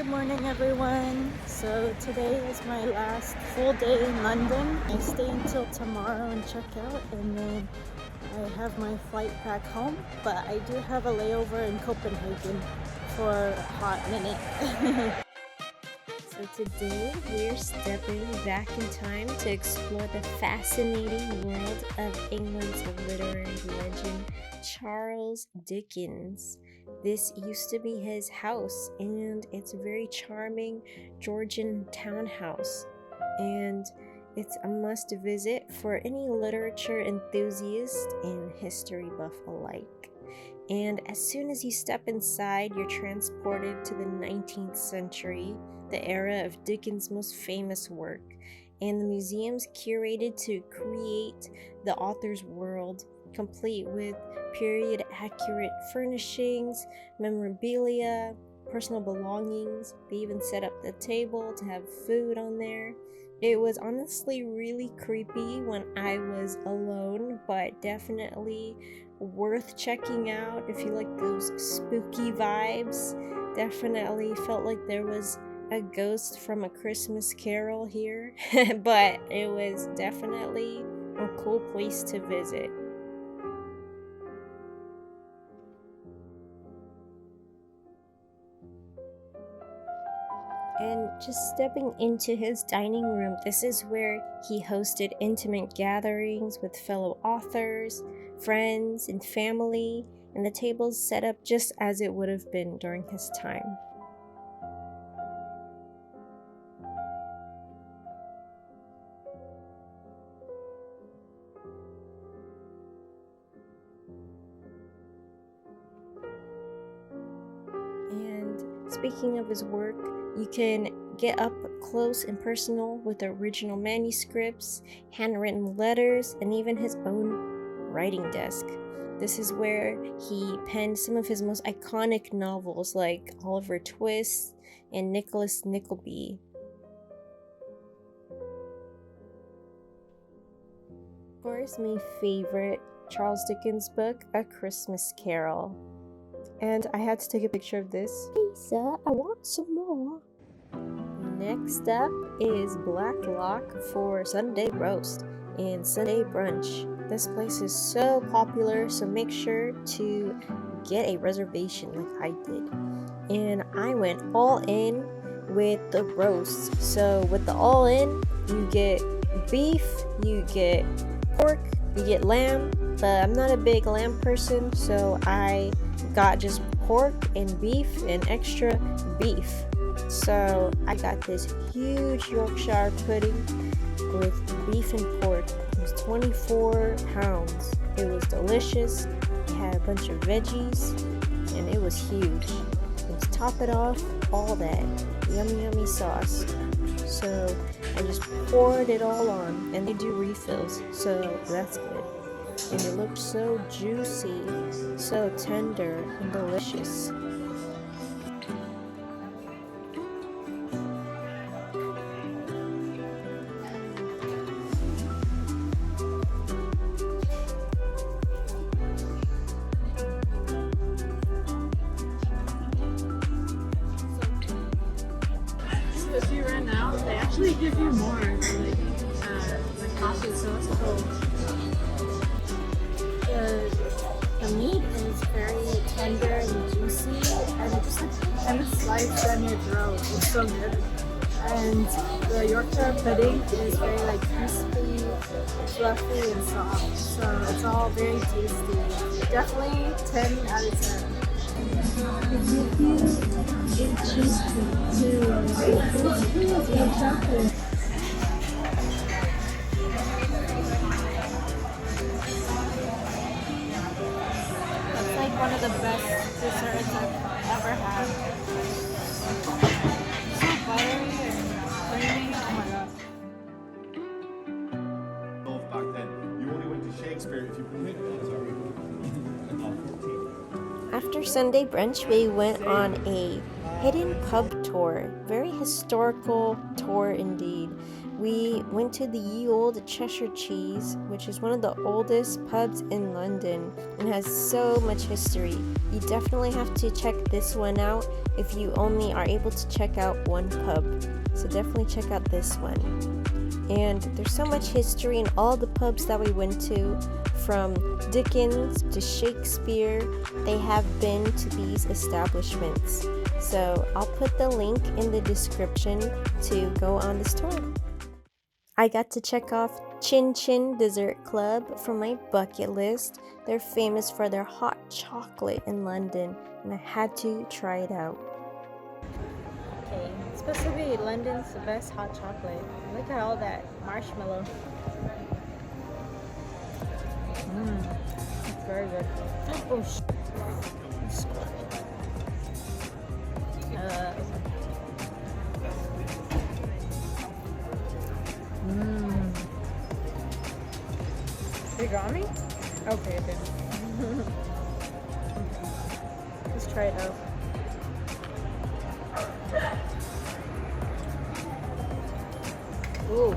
morning everyone. So today is my last full day in London. I stay until tomorrow and check out, and then I have my flight back home, but I do have a layover in Copenhagen for a hot minute. So today we're stepping back in time to explore the fascinating world of England's literary legend, Charles Dickens. This used to be his house, and it's a very charming Georgian townhouse, and it's a must visit for any literature enthusiast and history buff alike. And as soon as you step inside, you're transported to the 19th century, the era of Dickens' most famous work, and the museum's curated to create the author's world, complete with period-accurate furnishings, memorabilia, personal belongings. They even set up the table to have food on there. It was honestly really creepy when I was alone, but definitely worth checking out if you like those spooky vibes. Definitely felt like there was a ghost from A Christmas Carol here, but it was definitely a cool place to visit. And just stepping into his dining room, this is where he hosted intimate gatherings with fellow authors, friends, and family, and the tables set up just as it would have been during his time. And speaking of his work, you can get up close and personal with original manuscripts, handwritten letters, and even his own writing desk. This is where he penned some of his most iconic novels like Oliver Twist and Nicholas Nickleby. Of course, my favorite Charles Dickens book, A Christmas Carol. And I had to take a picture of this. Hey sir, I want some more. Next up is Blacklock for Sunday roast and Sunday brunch. This place is so popular, so make sure to get a reservation like I did. And I went all in with the roast. So with the all in, you get beef, you get pork, you get lamb, but I'm not a big lamb person, so I got just pork and beef and extra beef. So I got this huge Yorkshire pudding with beef and pork. It was 24 pounds. It was delicious. It had a bunch of veggies and it was huge. And to top it off, all that yummy sauce. So I just poured it all on, and they do refills, so that's good. And it looked so juicy, so tender and delicious. So if you run out, they actually give you more, like coffee, so it's cool. The meat is very tender and juicy, and it just kind of slides down your throat. It's so good. And the Yorkshire pudding is very like crispy, fluffy, and soft. So it's all very tasty. Definitely 10 out of 10. It's like one of the best desserts I've ever had. So buttery and creamy. Oh my god. Back then, you only went to Shakespeare if you After Sunday brunch, we went on a hidden pub tour. Very historical tour indeed. We went to the Ye Olde Cheshire Cheese, which is one of the oldest pubs in London and has so much history. You definitely have to check this one out if you only are able to check out one pub. So definitely check out this one. And there's so much history in all the pubs that we went to, from Dickens to Shakespeare. They have been to these establishments. So I'll put the link in the description to go on this tour. I got to check off Chin Chin Dessert Club from my bucket list. They're famous for their hot chocolate in London, and I had to try it out. Okay, it's supposed to be London's best hot chocolate. Look at all that marshmallow. It's very good. Oh, You got me? Okay, good. Let's try it out. Ooh.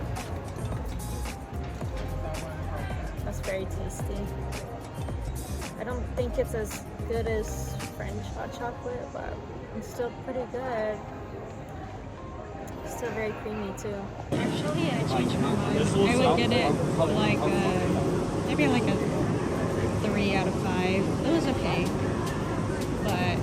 That's very tasty. I don't think it's as good as French hot chocolate, but it's still pretty good. Still very creamy too. Actually, I changed my mind. I would get it like maybe like a 3 out of 5. It was okay, but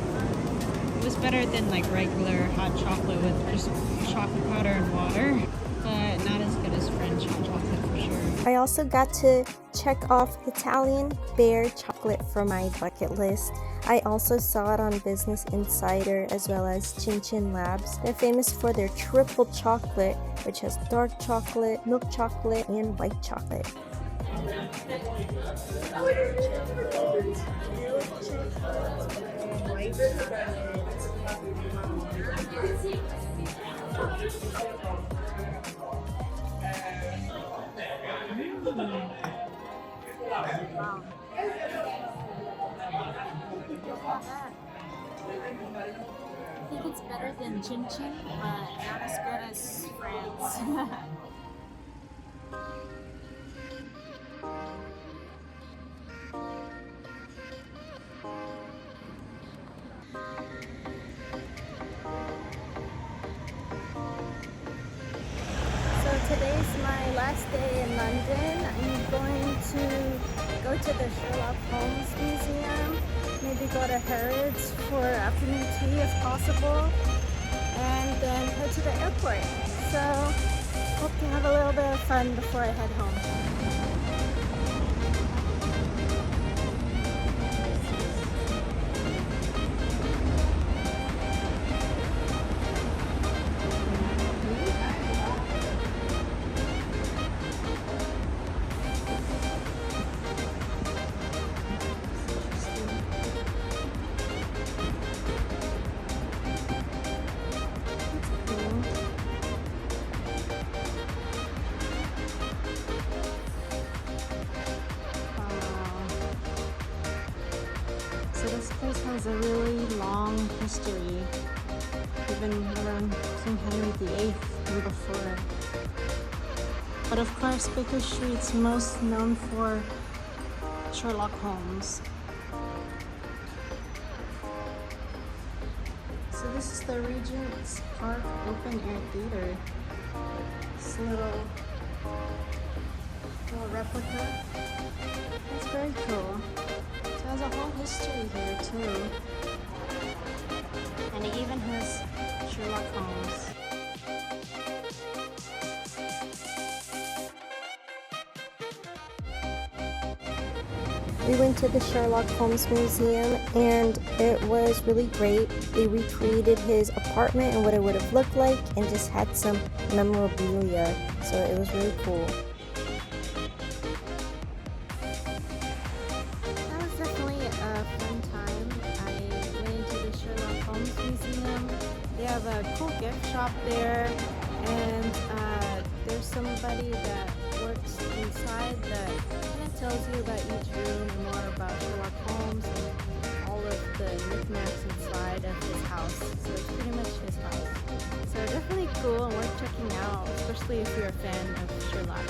it was better than like regular hot chocolate with just chocolate powder and water, but not as good as French hot chocolate for sure. I also got to check off Italian Bear chocolate from my bucket list. I also saw it on Business Insider as well as Chin Chin Labs. They're famous for their triple chocolate, which has dark chocolate, milk chocolate, and white chocolate. Wow. I think it's better than Chin Chin, but not as good as France. Today's my last day in London. I'm going to go to the Sherlock Holmes Museum, maybe go to Harrods for afternoon tea if possible, and then head to the airport. So hope to have a little bit of fun before I head home. So this place has a really long history, even around King Henry VIII and before. But of course, Baker Street's most known for Sherlock Holmes. So this is the Regent's Park Open Air Theater. This little replica. It's very cool. So it has a whole history here too. And it even has Sherlock Holmes. We went to the Sherlock Holmes Museum and it was really great. They recreated his apartment and what it would have looked like and just had some memorabilia. So it was really cool. That was definitely a fun time. I went into the Sherlock Holmes Museum. They have a cool gift shop there, and there's somebody that works inside that kind of tells you about each room and more about Sherlock Holmes and all of the knickknacks inside of his house. So it's pretty much his house. So definitely cool and worth checking out, especially if you're a fan of Sherlock.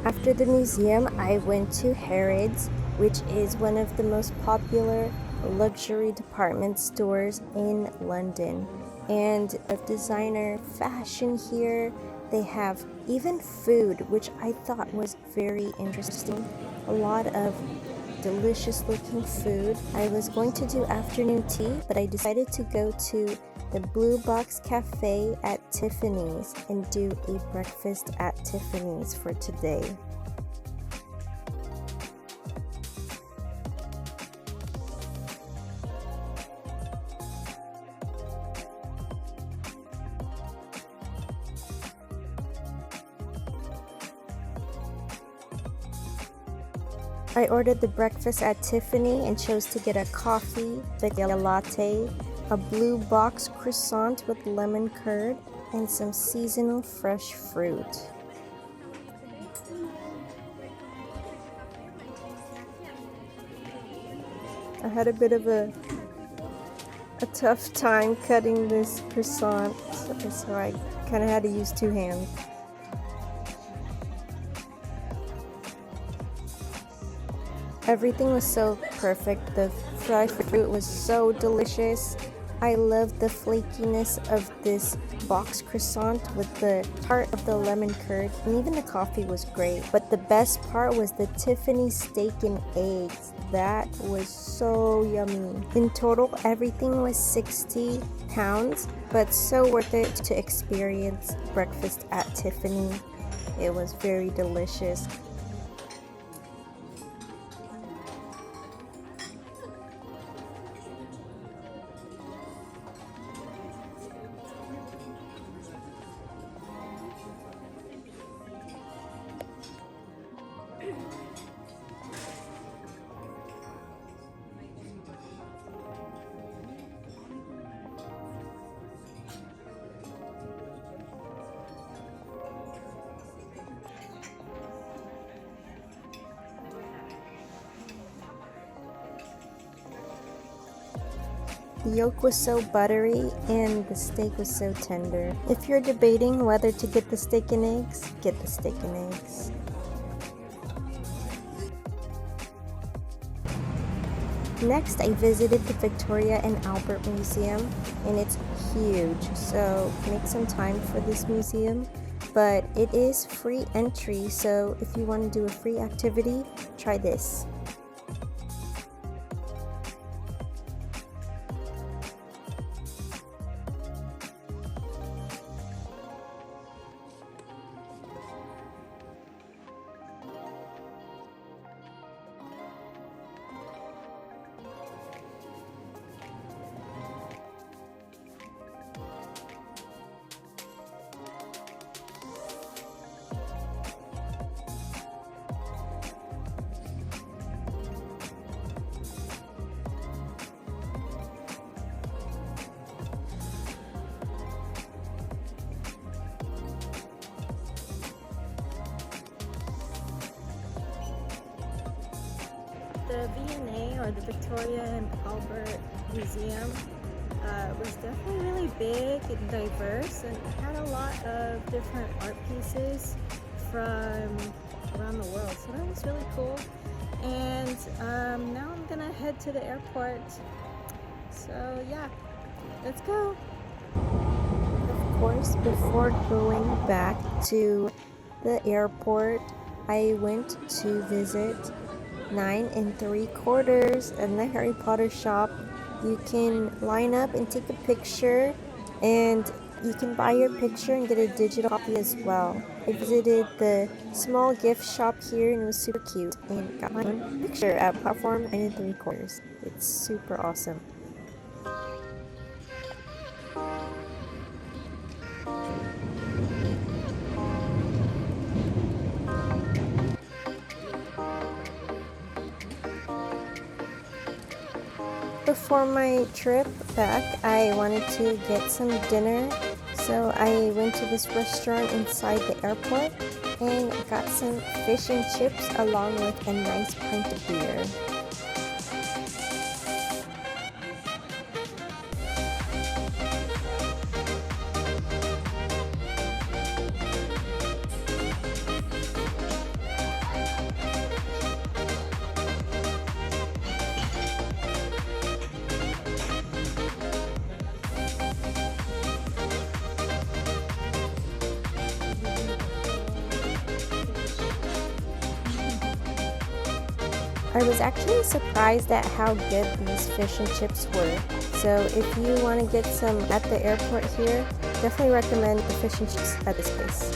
After the museum, I went to Harrods, which is one of the most popular luxury department stores in London. And of designer fashion here, they have even food, which I thought was very interesting. A lot of delicious looking food. I was going to do afternoon tea, but I decided to go to the Blue Box Cafe at Tiffany's and do a breakfast at Tiffany's for today. I ordered the breakfast at Tiffany and chose to get a coffee, a latte, a blue box croissant with lemon curd, and some seasonal fresh fruit. I had a bit of a tough time cutting this croissant, so I kind of had to use two hands. Everything was so perfect. The fresh fruit was so delicious. I loved the flakiness of this box croissant with the tart of the lemon curd, and even the coffee was great. But the best part was the Tiffany steak and eggs. That was so yummy. In total, everything was £60, but so worth it to experience breakfast at Tiffany. It was very delicious. The yolk was so buttery and the steak was so tender. If you're debating whether to get the steak and eggs, get the steak and eggs. Next, I visited the Victoria and Albert Museum, and it's huge, so make some time for this museum. But it is free entry, so if you want to do a free activity, try this. The V&A, or the Victoria and Albert Museum, was definitely really big and diverse, and had a lot of different art pieces from around the world. So that was really cool. And now I'm gonna head to the airport. So yeah, let's go. Of course, before going back to the airport, I went to visit 9 3/4 and the Harry Potter shop. You can line up and take a picture, and you can buy your picture and get a digital copy as well. I visited the small gift shop here and it was super cute, and got my own picture at platform 9 3/4. It's super awesome. Before my trip back, I wanted to get some dinner, so I went to this restaurant inside the airport and got some fish and chips along with a nice pint of beer. I was actually surprised at how good these fish and chips were. So if you want to get some at the airport here, definitely recommend the fish and chips at this place.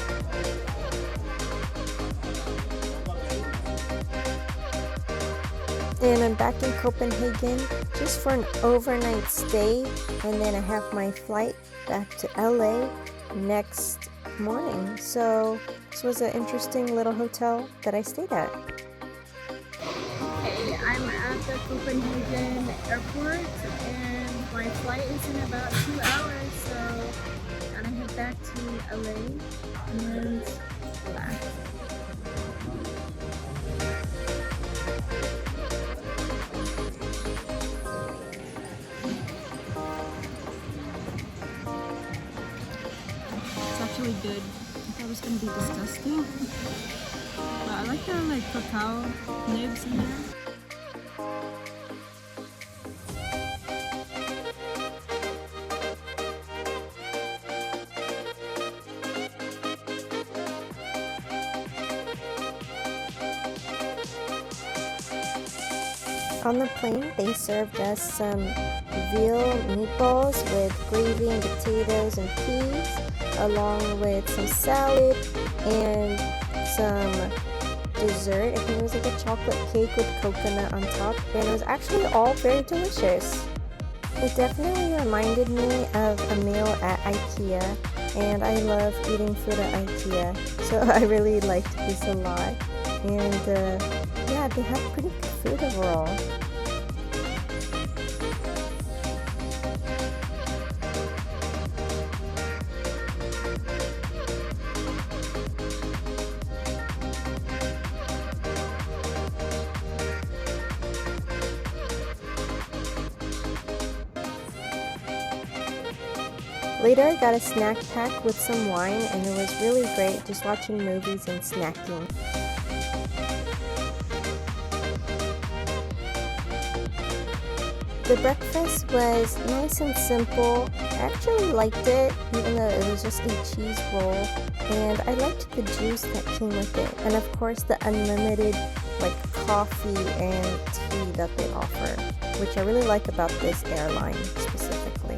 And I'm back in Copenhagen just for an overnight stay, and then I have my flight back to LA next morning. So this was an interesting little hotel that I stayed at. Okay, I'm at the Copenhagen airport and my flight is in about 2 hours, so I'm gonna head back to LA and relax. It's actually good. I thought it was gonna be disgusting. But I like the cacao nibs in there. On the plane, they served us some veal meatballs with gravy and potatoes and peas, along with some salad and some dessert. I think it was like a chocolate cake with coconut on top, and it was actually all very delicious. It definitely reminded me of a meal at IKEA, and I love eating food at IKEA, so I really liked this a lot. And yeah, they have pretty good food overall. Later, I got a snack pack with some wine, and it was really great just watching movies and snacking. The breakfast was nice and simple. I actually liked it, even though it was just a cheese roll. And I liked the juice that came with it. And of course, the unlimited coffee and tea that they offer, which I really like about this airline specifically.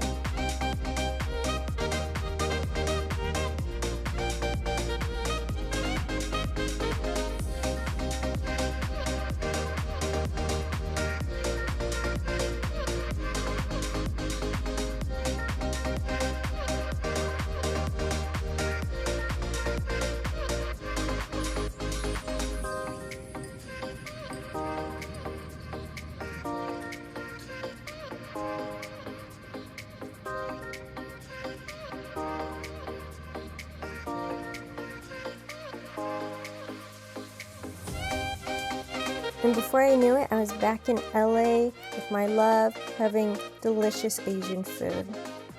And before I knew it, I was back in LA with my love, having delicious Asian food.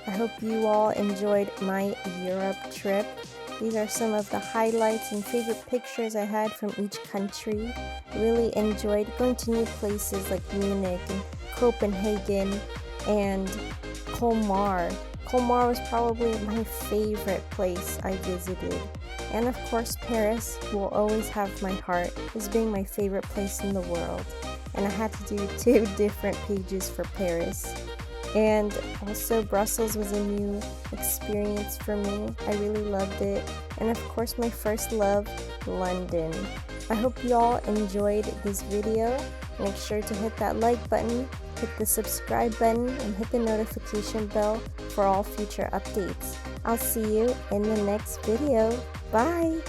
I hope you all enjoyed my Europe trip. These are some of the highlights and favorite pictures I had from each country. I really enjoyed going to new places like Munich and Copenhagen and Colmar. Colmar was probably my favorite place I visited. And of course, Paris will always have my heart as being my favorite place in the world. And I had to do 2 different pages for Paris. And also Brussels was a new experience for me. I really loved it. And of course, my first love, London. I hope you all enjoyed this video. Make sure to hit that like button, hit the subscribe button, and hit the notification bell for all future updates. I'll see you in the next video. Bye!